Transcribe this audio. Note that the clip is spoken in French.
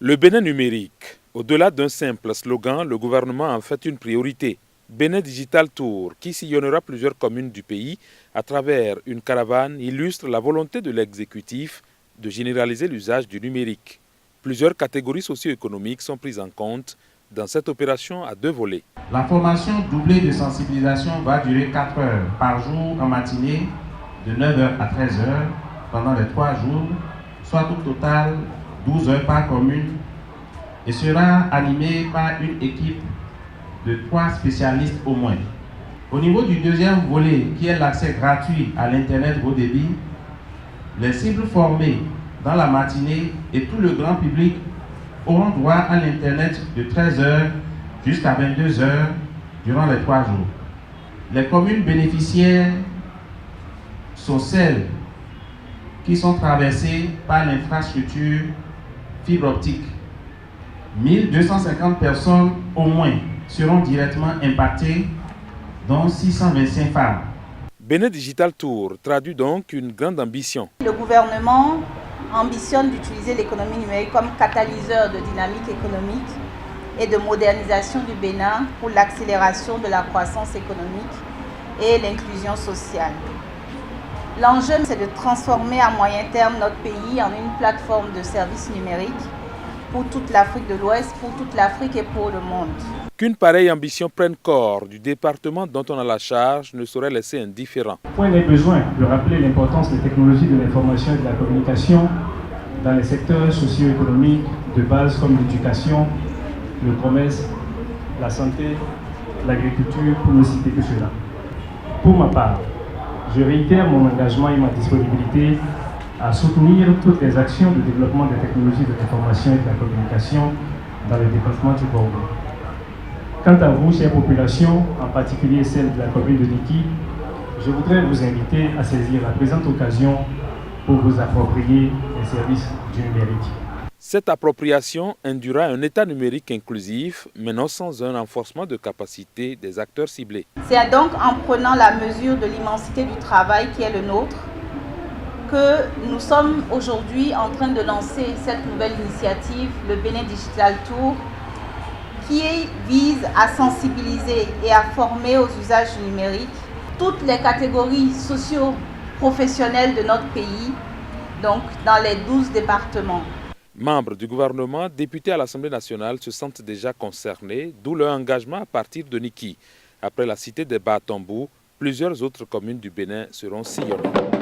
Le Bénin numérique. Au-delà d'un simple slogan, le gouvernement en fait une priorité. Bénin Digital Tour, qui sillonnera plusieurs communes du pays à travers une caravane, illustre la volonté de l'exécutif de généraliser l'usage du numérique. Plusieurs catégories socio-économiques sont prises en compte dans cette opération à deux volets. La formation doublée de sensibilisation va durer 4 heures par jour en matinée, de 9 heures à 13 heures, pendant les 3 jours, soit au total 12 heures par commune, et sera animée par une équipe de 3 spécialistes au moins. Au niveau du deuxième volet, qui est l'accès gratuit à l'Internet haut débit, les cibles formées dans la matinée et tout le grand public auront droit à l'Internet de 13 heures jusqu'à 22 heures durant les 3 jours. Les communes bénéficiaires sont celles qui sont traversées par l'infrastructure fibre optique. 1250 personnes au moins seront directement impactées, dont 625 femmes. Bénin Digital Tour traduit donc une grande ambition. Le gouvernement ambitionne d'utiliser l'économie numérique comme catalyseur de dynamique économique et de modernisation du Bénin pour l'accélération de la croissance économique et l'inclusion sociale. L'enjeu, c'est de transformer à moyen terme notre pays en une plateforme de services numériques pour toute l'Afrique de l'Ouest, pour toute l'Afrique et pour le monde. Qu'une pareille ambition prenne corps du département dont on a la charge ne saurait laisser indifférent. Point n'est besoin de rappeler l'importance des technologies de l'information et de la communication dans les secteurs socio-économiques de base comme l'éducation, le commerce, la santé, l'agriculture, pour ne citer que cela. Pour ma part, je réitère mon engagement et ma disponibilité à soutenir toutes les actions de développement des technologies de l'information et de la communication dans le département du Bordeaux. Quant à vous, chères populations, en particulier celle de la commune de Niki, je voudrais vous inviter à saisir la présente occasion pour vous approprier les services du numérique. Cette appropriation induira un État numérique inclusif, mais non sans un renforcement de capacité des acteurs ciblés. C'est donc en prenant la mesure de l'immensité du travail qui est le nôtre que nous sommes aujourd'hui en train de lancer cette nouvelle initiative, le Bénin Digital Tour, qui vise à sensibiliser et à former aux usages du numérique toutes les catégories socio-professionnelles de notre pays, donc dans les 12 départements. Membres du gouvernement, députés à l'Assemblée nationale se sentent déjà concernés, d'où leur engagement à partir de Niki. Après la cité des Bas-Tambou, plusieurs autres communes du Bénin seront sillonnées.